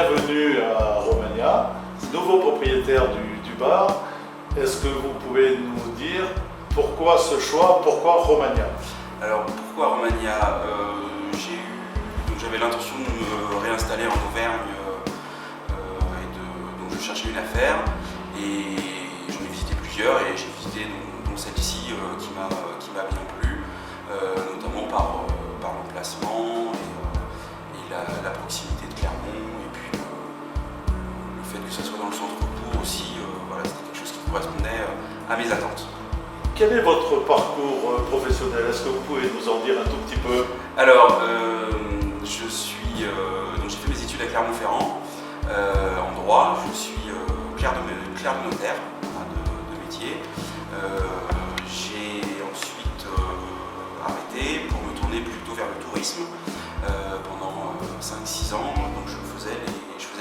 bienvenue à Romagna, nouveau propriétaire du bar. Est-ce que vous pouvez nous dire pourquoi ce choix, pourquoi Romagna? Alors pourquoi Romagna? J'avais l'intention de me réinstaller en Auvergne donc je cherchais une affaire et j'en ai visité plusieurs et j'ai visité donc celle-ci qui m'a bien plu, notamment par l'emplacement et la proximité de Clermont et puis le fait que ça soit dans le centre-bourg aussi, voilà, c'était quelque chose qui correspondait à mes attentes. Quel est votre parcours professionnel? Est-ce que vous pouvez nous en dire un tout petit peu? Alors, j'ai fait mes études à Clermont-Ferrand en droit. Je suis clerc de notaire de métier. J'ai ensuite arrêté pour me tourner plutôt vers le tourisme pendant 5-6 ans. Donc je faisais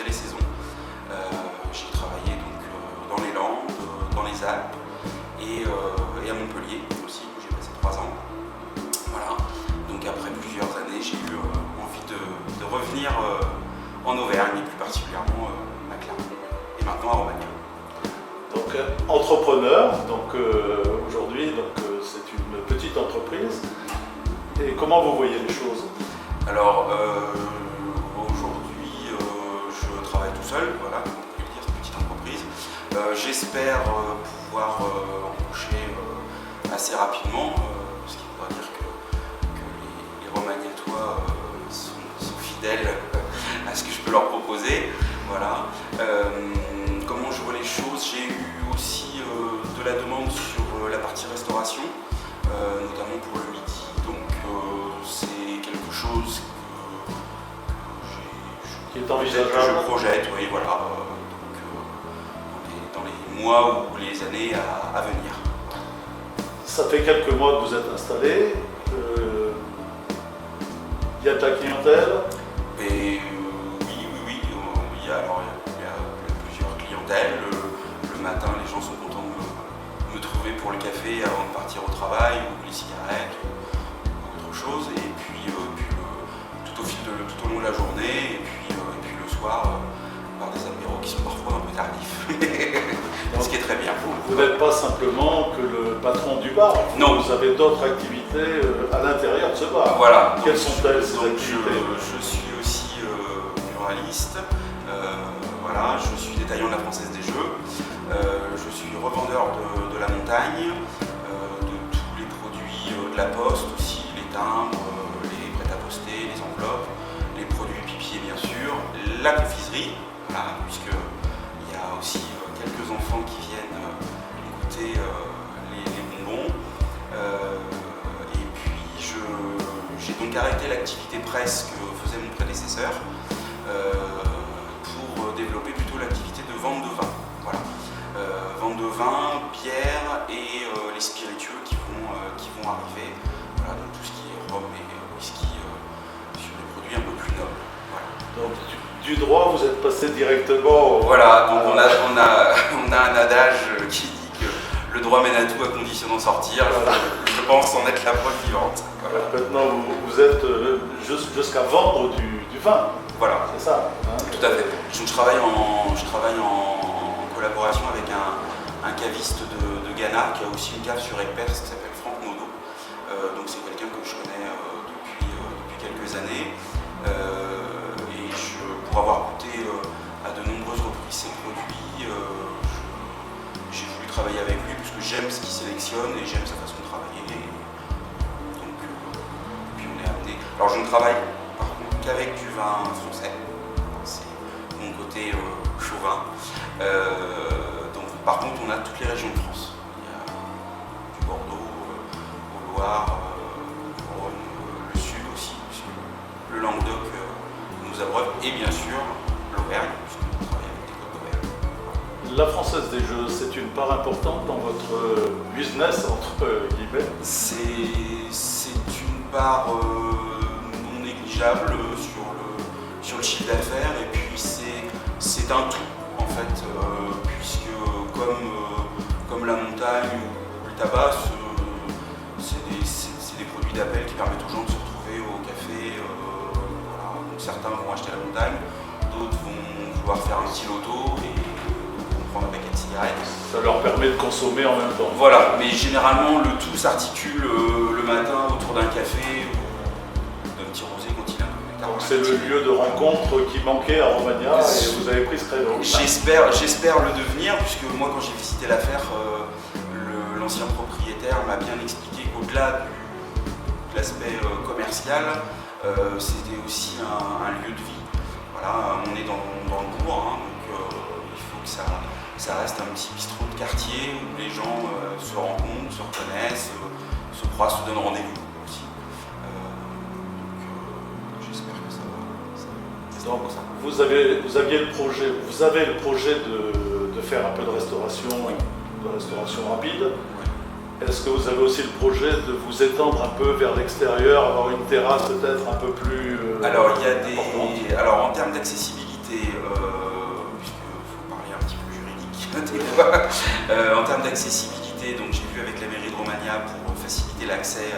les saisons. J'ai travaillé donc dans les Landes, dans les Alpes et à Montpellier aussi, où j'ai passé 3 ans. Voilà. Donc après plusieurs années, j'ai eu envie de revenir en Auvergne et plus particulièrement à Clermont et maintenant à Romagna. Donc entrepreneur, aujourd'hui c'est une petite entreprise. Et comment vous voyez les choses? Alors aujourd'hui je travaille tout seul, voilà, comme on peut le dire, c'est une petite entreprise. J'espère pouvoir embaucher assez rapidement, ce qui voudra dire que les Romagnatois sont fidèles à ce que je peux leur proposer. Voilà. Comment je vois les choses? J'ai eu aussi de la demande sur la partie restauration, notamment pour le midi. Donc c'est quelque chose qui est envisageable, que je projette, oui, voilà. Dans les mois ou les années à venir. Ça fait quelques mois que vous êtes installé. Il y a de la clientèle? Oui. Il y a plusieurs clientèles. Le matin, les gens sont contents de me trouver pour le café avant de partir au travail ou les cigarettes ou autre chose. Et puis tout au long de la journée et puis le soir par des apéros qui sont parfois un peu tardifs. Ce qui est très bien. Vous n'êtes pas simplement que le patron du bar. Non. Vous avez d'autres activités à l'intérieur de ce bar. Voilà. Quelles sont-elles ces activités? Je suis aussi muraliste. Voilà, je suis détaillant de la Française des Jeux. Je suis revendeur de la montagne, de tous les produits de la poste aussi, les timbres, les prêt-à-poster, les enveloppes, les produits pipier bien sûr, la confiserie, voilà, puisqu'il y a aussi quelques enfants qui viennent goûter les bonbons. Et puis j'ai donc arrêté l'activité presse que faisait mon prédécesseur pour développer plutôt l'activité de vente de vin. Voilà. Vente de vin, bière et les spiritueux qui vont arriver. Voilà, donc tout ce qui est rhum et whisky sur des produits un peu plus nobles. Voilà. Donc du droit, vous êtes passé directement Voilà, donc on a un adage qui dit que le droit mène à tout à condition d'en sortir. Voilà. Je pense en être la preuve vivante. Voilà. Maintenant, vous êtes jusqu'à vendre du vin. Voilà. C'est ça, hein? Tout à fait. Je travaille en collaboration avec un caviste de Ghana qui a aussi une cave sur Aigues-Perses qui s'appelle Franck Modo. Donc c'est quelqu'un que je connais depuis quelques années. Pour avoir goûté à de nombreuses reprises ses produits, j'ai voulu travailler avec lui puisque j'aime ce qu'il sélectionne et j'aime sa façon de travailler. Donc, puis on est amené. Alors je ne travaille par contre qu'avec du vin français. C'est mon côté chauvin. Donc par contre on a toutes les régions de France. Il y a du Bordeaux, au Loire, du Rhône, le Sud aussi, puisque le Languedoc nous abreuve, et bien sûr l'Auvergne, puisqu'on travaille avec des côtes d'Auvergne. La Française des Jeux, c'est une part importante dans votre business, entre guillemets? C'est une part non négligeable sur le chiffre d'affaires, et puis c'est un tout en fait, puisque comme la montagne ou le tabac, c'est des produits d'appel qui permettent aux gens de se retrouver au café. Voilà. Donc certains vont acheter la montagne, d'autres vont vouloir faire un petit loto et vont prendre un paquet de cigarettes. Ça leur permet de consommer en même temps. Voilà, mais généralement le tout s'articule le matin autour d'un café ou d'un petit rosé quand il est un peu plus tard. Donc c'est le lieu de rencontre qui manquait à Romagna et vous avez pris ce créneau. J'espère le devenir, puisque moi quand j'ai visité l'affaire, l'ancien propriétaire m'a bien expliqué qu'au-delà de l'aspect commercial, c'était aussi un lieu de vie. Voilà, on est dans le bourg, hein, donc il faut que ça reste un petit bistrot de quartier où les gens se rencontrent, se reconnaissent, se croisent, se donnent rendez-vous aussi. Donc j'espère que ça va. Donc vous avez le projet de faire un peu de restauration, Oui. de restauration rapide. Est-ce que vous avez aussi le projet de vous étendre un peu vers l'extérieur, avoir une terrasse peut-être un peu plus Alors il y a importante? alors en termes d'accessibilité, puisqu'il faut parler un petit peu juridique des fois, en termes d'accessibilité, donc j'ai vu avec la mairie de Romagna pour faciliter l'accès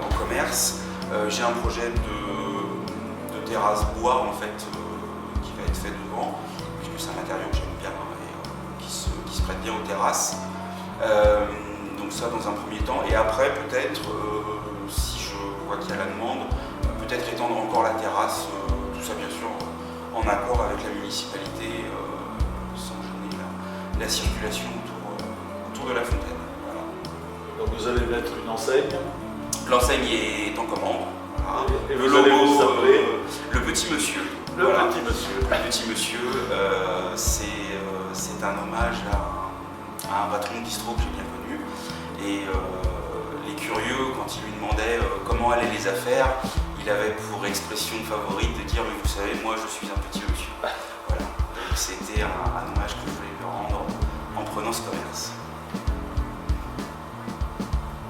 au commerce, j'ai un projet de terrasse bois en fait qui va être fait devant, puisque c'est un matériau que j'aime bien et qui se prête bien aux terrasses. Donc ça dans un premier temps, et après peut-être, si je vois qu'il y a la demande, peut-être étendre encore la terrasse, tout ça bien sûr en accord avec la municipalité, sans gêner la circulation autour de la fontaine. Voilà. Donc vous allez mettre une enseigne. L'enseigne est en commande. Voilà. Et Le vous allez logo, vous appeler le petit monsieur. le Voilà. petit monsieur. Le petit monsieur, c'est un hommage à un patron de bistrot que j'ai bien connu. Et les curieux, quand ils lui demandaient comment allaient les affaires, il avait pour expression favorite de dire « mais vous savez, moi je suis un petit monsieur ». Voilà. Donc c'était un hommage que je voulais lui rendre en prenant ce commerce.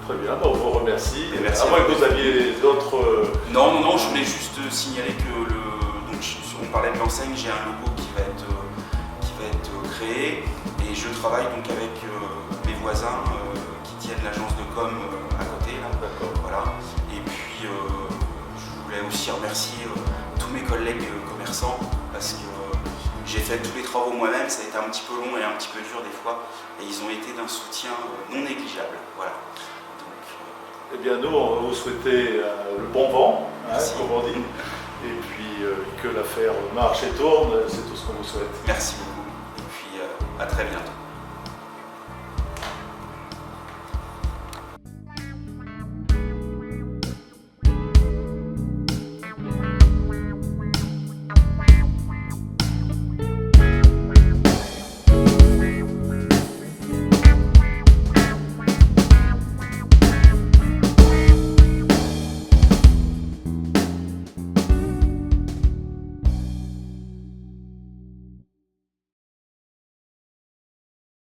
Très bien, on vous remercie. Et merci À moins à que vous. vous aviez d'autres... Non, je voulais juste signaler que on parlait de l'enseigne, j'ai un logo qui va être créé et je travaille donc avec mes voisins qui tiennent l'agence de com à côté là. D'accord. Voilà. Et puis je voulais aussi remercier tous mes collègues commerçants parce que j'ai fait tous les travaux moi-même, ça a été un petit peu long et un petit peu dur des fois et ils ont été d'un soutien non négligeable. Voilà. Eh bien nous, on va vous souhaiter le bon vent, hein, Merci. comme on dit. Et puis que l'affaire marche et tourne, c'est tout ce qu'on vous souhaite. Merci beaucoup et puis à très bientôt.